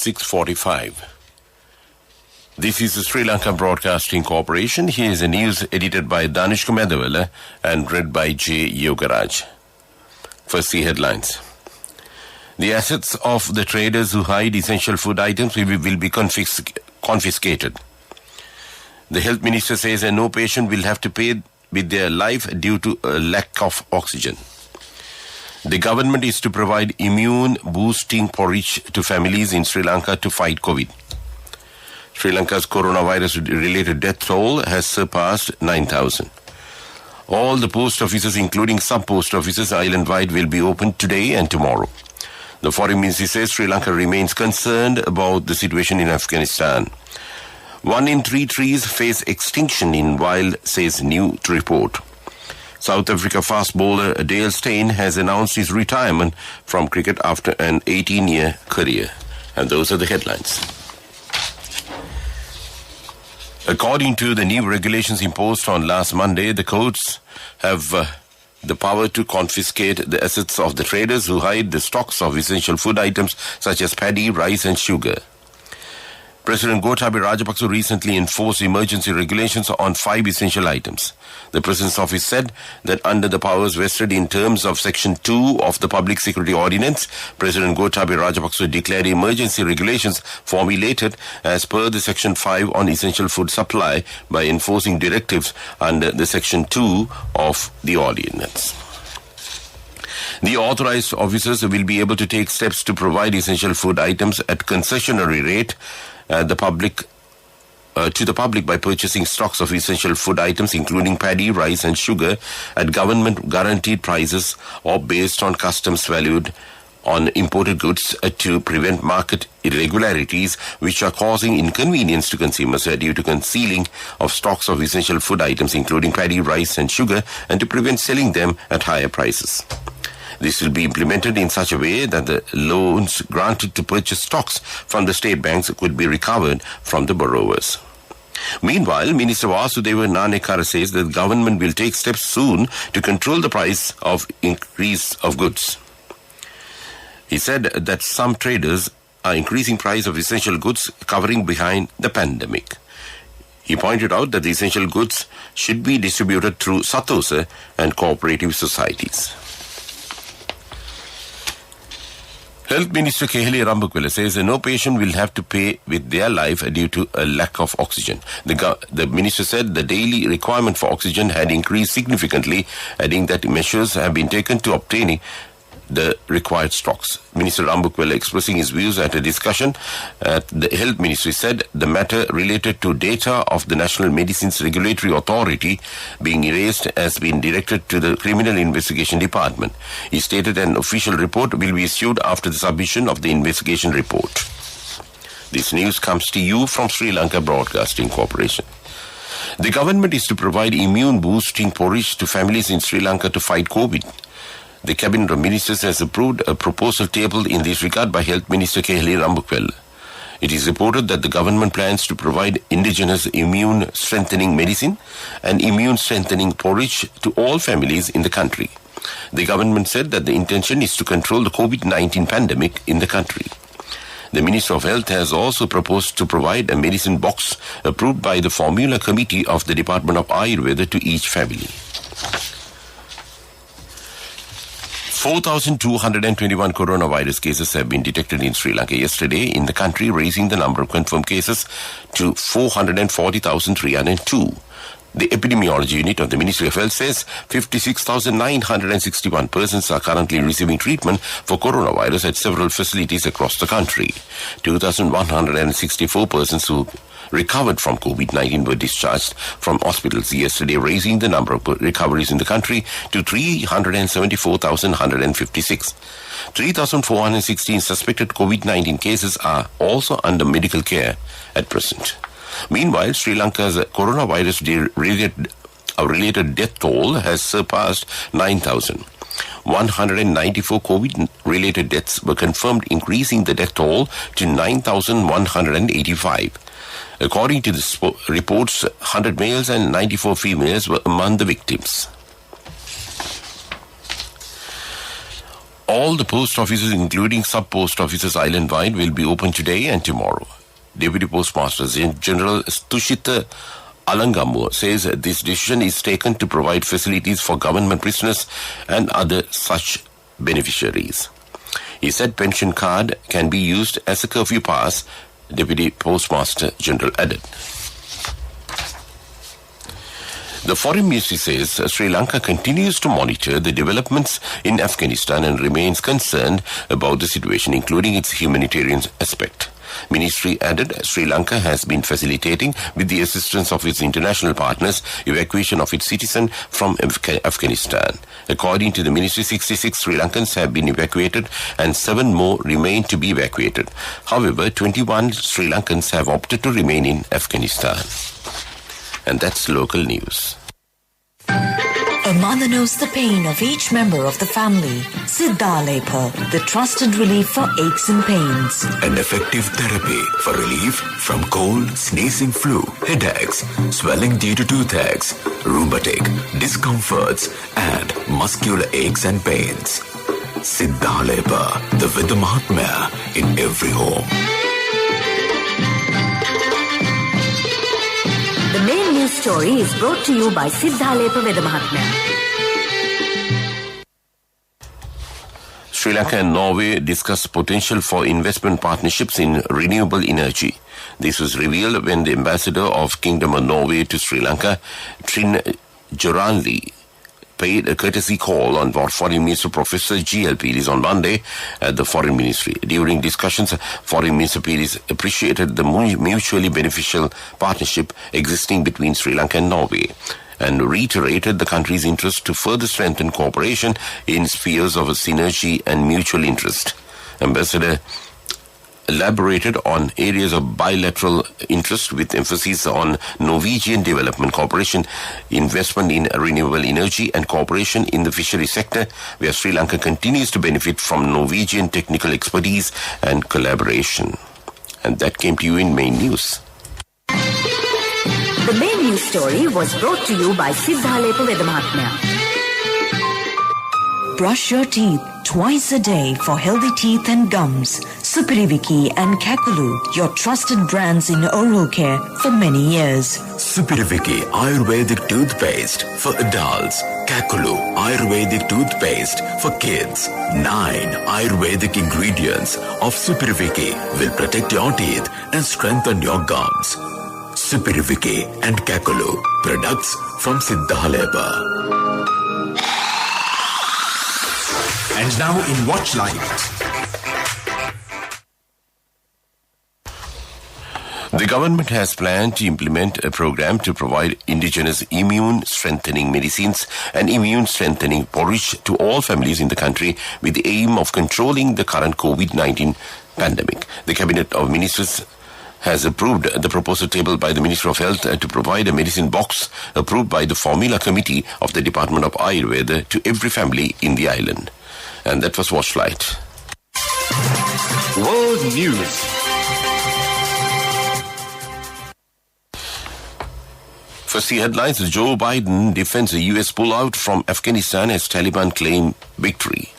6:45. This is the Sri Lanka Broadcasting Corporation. Here is a news edited by Danish Medawala and read by J. Yogaraj. First, the headlines. The assets of the traders who hide essential food items will be confiscated. The health minister says that no patient will have to pay with their life due to a lack of oxygen. The government is to provide immune-boosting porridge to families in Sri Lanka to fight COVID. Sri Lanka's coronavirus-related death toll has surpassed 9,000. All the post offices, including sub-post offices island-wide, will be opened today and tomorrow. The Foreign Ministry says Sri Lanka remains concerned about the situation in Afghanistan. 1 in 3 trees face extinction in wild, says new report. South Africa fast bowler Dale Steyn has announced his retirement from cricket after an 18-year career. And those are the headlines. According to the new regulations imposed on last Monday, the courts have the power to confiscate the assets of the traders who hide the stocks of essential food items such as paddy, rice and sugar. President Gotabaya Rajapaksa recently enforced emergency regulations on 5 essential items. The President's office said that under the powers vested in terms of Section 2 of the Public Security Ordinance, President Gotabaya Rajapaksa declared emergency regulations formulated as per the Section 5 on essential food supply by enforcing directives under the Section 2 of the Ordinance. The authorized officers will be able to take steps to provide essential food items at concessionary rate to the public by purchasing stocks of essential food items including paddy, rice and sugar at government guaranteed prices or based on customs valued on imported goods to prevent market irregularities which are causing inconvenience to consumers due to concealing of stocks of essential food items including paddy, rice and sugar and to prevent selling them at higher prices. This will be implemented in such a way that the loans granted to purchase stocks from the state banks could be recovered from the borrowers. Meanwhile, Minister Vasudeva Nanekara says that the government will take steps soon to control the price of increase of goods. He said that some traders are increasing price of essential goods covering behind the pandemic. He pointed out that the essential goods should be distributed through Satosa and cooperative societies. Health Minister Keheli Rambukwala says that no patient will have to pay with their life due to a lack of oxygen. The minister said the daily requirement for oxygen had increased significantly, adding that measures have been taken to obtaining the required stocks. Minister Rambukwala, expressing his views at a discussion at the Health Ministry, said the matter related to data of the National Medicines Regulatory Authority being erased has been directed to the Criminal Investigation Department. He stated an official report will be issued after the submission of the investigation report. This news comes to you from Sri Lanka Broadcasting Corporation. The government is to provide immune-boosting porridge to families in Sri Lanka to fight COVID. The Cabinet of Ministers has approved a proposal tabled in this regard by Health Minister Keheli Rambukwala. It is reported that the government plans to provide indigenous immune-strengthening medicine and immune-strengthening porridge to all families in the country. The government said that the intention is to control the COVID-19 pandemic in the country. The Minister of Health has also proposed to provide a medicine box approved by the Formula Committee of the Department of Ayurveda to each family. 4,221 coronavirus cases have been detected in Sri Lanka yesterday in the country, raising the number of confirmed cases to 440,302. The Epidemiology Unit of the Ministry of Health says 56,961 persons are currently receiving treatment for coronavirus at several facilities across the country. 2,164 persons who recovered from COVID-19 were discharged from hospitals yesterday, raising the number of recoveries in the country to 374,156. 3,416 suspected COVID-19 cases are also under medical care at present. Meanwhile, Sri Lanka's coronavirus-related death toll has surpassed 9,000. 194 COVID-related deaths were confirmed, increasing the death toll to 9,185. According to the reports, 100 males and 94 females were among the victims. All the post offices, including sub-post offices island-wide, will be open today and tomorrow. Deputy Postmaster General Tushita Alangamur says this decision is taken to provide facilities for government prisoners and other such beneficiaries. He said pension card can be used as a curfew pass, Deputy Postmaster General added. The Foreign Ministry says Sri Lanka continues to monitor the developments in Afghanistan and remains concerned about the situation, including its humanitarian aspect. Ministry added Sri Lanka has been facilitating, with the assistance of its international partners, evacuation of its citizens from Afghanistan. According to the ministry, 66 Sri Lankans have been evacuated and 7 more remain to be evacuated. However, 21 Sri Lankans have opted to remain in Afghanistan. And that's local news. A mother knows the pain of each member of the family. Siddhalepa, the trusted relief for aches and pains. An effective therapy for relief from cold, sneezing, flu, headaches, swelling due to toothaches, rheumatic, discomforts, and muscular aches and pains. Siddhalepa, the Vidamahatmya in every home. The main news story is brought to you by Siddhalepa Vedamahatmya. Sri Lanka and Norway discuss potential for investment partnerships in renewable energy. This was revealed when the ambassador of Kingdom of Norway to Sri Lanka, Trine Joranli, paid a courtesy call on Foreign Minister Professor G.L. Piris on Monday at the Foreign Ministry. During discussions, Foreign Minister Piris appreciated the mutually beneficial partnership existing between Sri Lanka and Norway and reiterated the country's interest to further strengthen cooperation in spheres of synergy and mutual interest. Ambassador elaborated on areas of bilateral interest with emphasis on Norwegian development cooperation, investment in renewable energy and cooperation in the fishery sector, where Sri Lanka continues to benefit from Norwegian technical expertise and collaboration. And that came to you in main news. The main news story was brought to you by Siddhalepa Vedamahatmya. Brush your teeth twice a day for healthy teeth and gums. Supiriviki and Kakulu, your trusted brands in oral care for many years. Supiriviki Ayurvedic toothpaste for adults. Kakulu Ayurvedic toothpaste for kids. 9 Ayurvedic ingredients of Supiriviki will protect your teeth and strengthen your gums. Supiriviki and Kakulu, products from Siddhalepa. And now in Watchlight. The government has planned to implement a program to provide indigenous immune-strengthening medicines and immune-strengthening porridge to all families in the country with the aim of controlling the current COVID-19 pandemic. The Cabinet of Ministers has approved the proposal tabled by the Minister of Health to provide a medicine box approved by the Formula Committee of the Department of Ayurveda to every family in the island. And that was Watchlight. World News. First, the headlines. Joe Biden defends the U.S. pullout from Afghanistan as Taliban claim victory.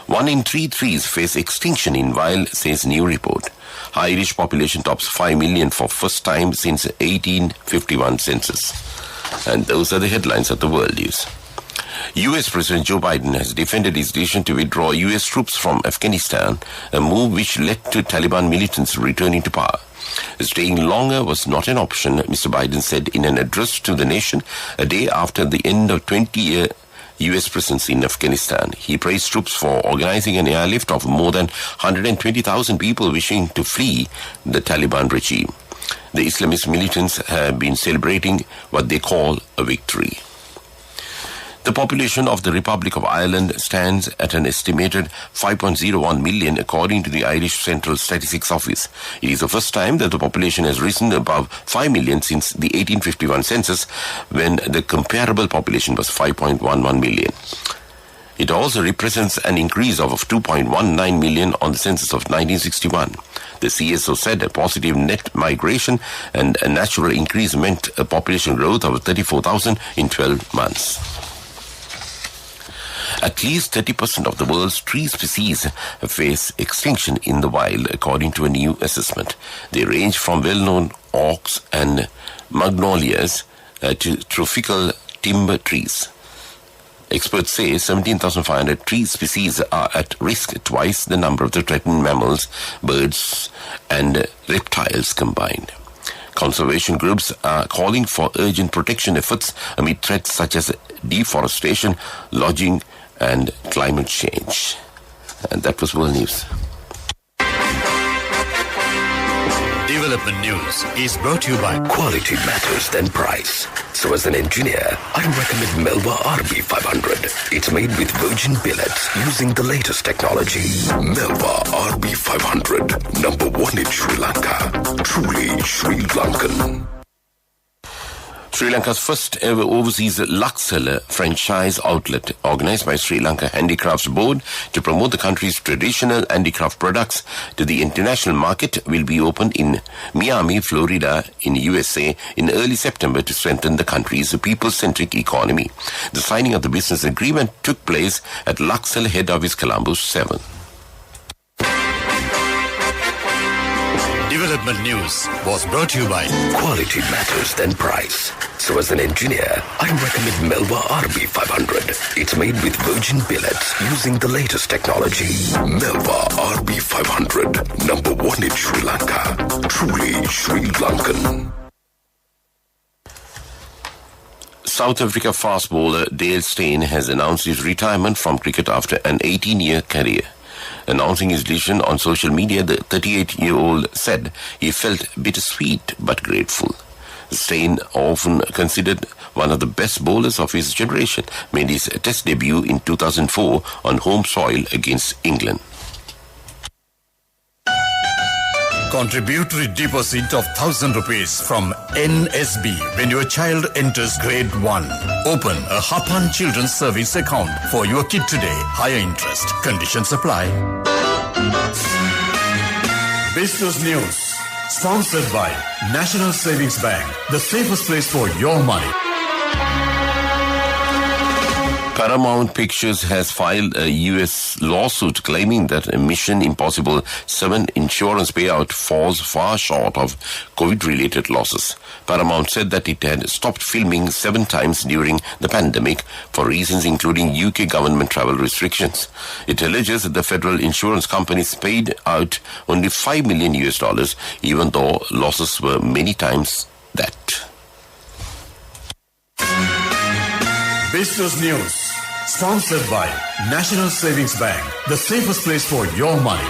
1 in 3 trees face extinction in wild, says new report. Irish population tops 5 million for first time since 1851 census. And those are the headlines of the world news. U.S. President Joe Biden has defended his decision to withdraw U.S. troops from Afghanistan, a move which led to Taliban militants returning to power. Staying longer was not an option, Mr. Biden said in an address to the nation a day after the end of 20-year U.S. presence in Afghanistan. He praised troops for organizing an airlift of more than 120,000 people wishing to flee the Taliban regime. The Islamist militants have been celebrating what they call a victory. The population of the Republic of Ireland stands at an estimated 5.01 million according to the Irish Central Statistics Office. It is the first time that the population has risen above 5 million since the 1851 census, when the comparable population was 5.11 million. It also represents an increase of 2.19 million on the census of 1961. The CSO said a positive net migration and a natural increase meant a population growth of 34,000 in 12 months. At least 30% of the world's tree species face extinction in the wild, according to a new assessment. They range from well-known oaks and magnolias to tropical timber trees. Experts say 17,500 tree species are at risk, twice the number of the threatened mammals, birds, and reptiles combined. Conservation groups are calling for urgent protection efforts amid threats such as deforestation, logging, and climate change. And that was World News. Development News is brought to you by Quality matters than price. So as an engineer, I recommend Melba RB500. It's made with virgin billets using the latest technology. Melba RB500, number one in Sri Lanka. Truly Sri Lankan. Sri Lanka's first ever overseas Luxseller franchise outlet, organized by Sri Lanka Handicrafts Board to promote the country's traditional handicraft products to the international market, will be opened in Miami, Florida, in USA in early September to strengthen the country's people-centric economy. The signing of the business agreement took place at Luxseller Head Office, Colombo 7. Development News was brought to you by Quality matters than price. So as an engineer, I recommend Melba RB500. It's made with virgin billets using the latest technology. Melba RB500, number one in Sri Lanka. Truly Sri Lankan. South Africa fast bowler Dale Steyn has announced his retirement from cricket after an 18-year career. Announcing his decision on social media, the 38-year-old said he felt bittersweet but grateful. Steyn, often considered one of the best bowlers of his generation, made his test debut in 2004 on home soil against England. Contributory deposit of 1,000 rupees from NSB when your child enters grade 1. Open a Hapan Children's Service account for your kid today. Higher interest. Conditions apply. Business News. Sponsored by National Savings Bank. The safest place for your money. Paramount Pictures has filed a U.S. lawsuit claiming that a Mission Impossible 7 insurance payout falls far short of COVID-related losses. Paramount said that it had stopped filming 7 times during the pandemic for reasons including UK government travel restrictions. It alleges that the federal insurance companies paid out only $5 million US, even though losses were many times that. Business News. Sponsored by National Savings Bank. The safest place for your money.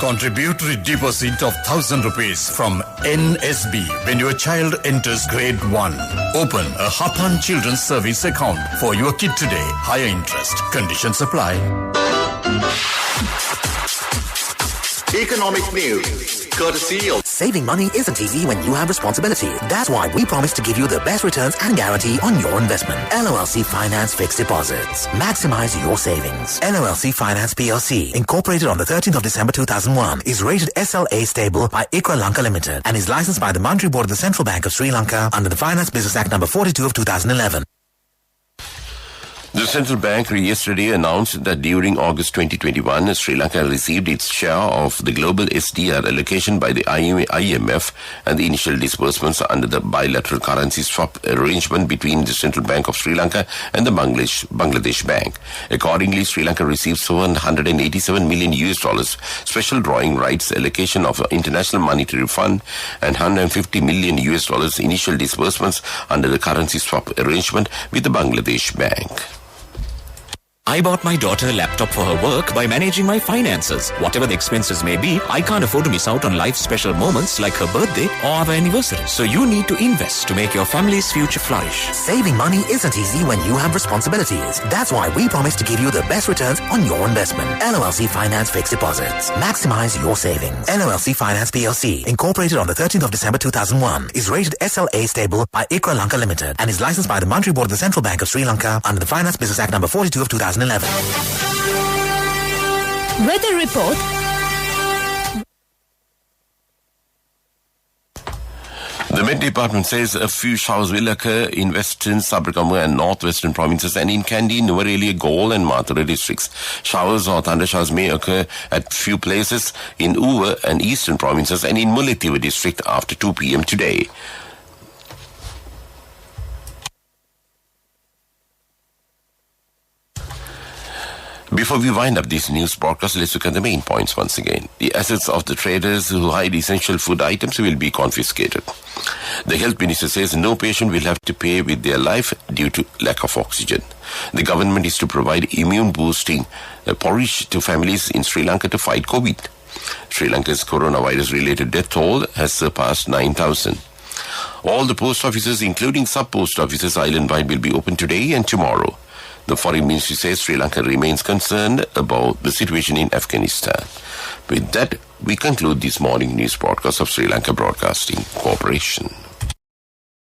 Contributory deposit of 1,000 rupees from NSB when your child enters grade 1. Open a Hapan Children's Service account for your kid today. Higher interest. Conditions apply. Economic news, courtesy of Saving money isn't easy when you have responsibility. That's why we promise to give you the best returns and guarantee on your investment. LOLC Finance Fixed Deposits. Maximize your savings. LOLC Finance PLC, incorporated on the 13th of December 2001, is rated SLA stable by ICRA Lanka Limited and is licensed by the Monetary Board of the Central Bank of Sri Lanka under the Finance Business Act number 42 of 2011. The central bank yesterday announced that during August 2021, Sri Lanka received its share of the global SDR allocation by the IMF and the initial disbursements under the bilateral currency swap arrangement between the Central Bank of Sri Lanka and the Bangladesh Bank. Accordingly, Sri Lanka received $787 million US, special drawing rights allocation of International Monetary Fund, and $150 million US initial disbursements under the currency swap arrangement with the Bangladesh Bank. I bought my daughter a laptop for her work by managing my finances. Whatever the expenses may be, I can't afford to miss out on life's special moments like her birthday or our anniversary. So you need to invest to make your family's future flourish. Saving money isn't easy when you have responsibilities. That's why we promise to give you the best returns on your investment. LOLC Finance Fixed Deposits. Maximize your savings. LOLC Finance PLC, incorporated on the 13th of December 2001, is rated SLA stable by ICRA Lanka Limited and is licensed by the Monetary Board of the Central Bank of Sri Lanka under the Finance Business Act number 42 of 2011. Weather report. The Met Department says a few showers will occur in western, Sabarkama and northwestern provinces and in Kandy, Nuwara, Galle and Mathura districts. Showers or thundershowers may occur at few places in Uva and eastern provinces and in Mullaitivu district after 2 p.m. today. Before we wind up this news broadcast, let's look at the main points once again. The assets of the traders who hide essential food items will be confiscated. The health minister says no patient will have to pay with their life due to lack of oxygen. The government is to provide immune-boosting porridge to families in Sri Lanka to fight COVID. Sri Lanka's coronavirus-related death toll has surpassed 9,000. All the post offices, including sub-post offices island-wide, will be open today and tomorrow. The Foreign Ministry says Sri Lanka remains concerned about the situation in Afghanistan. With that, we conclude this morning news broadcast of Sri Lanka Broadcasting Corporation.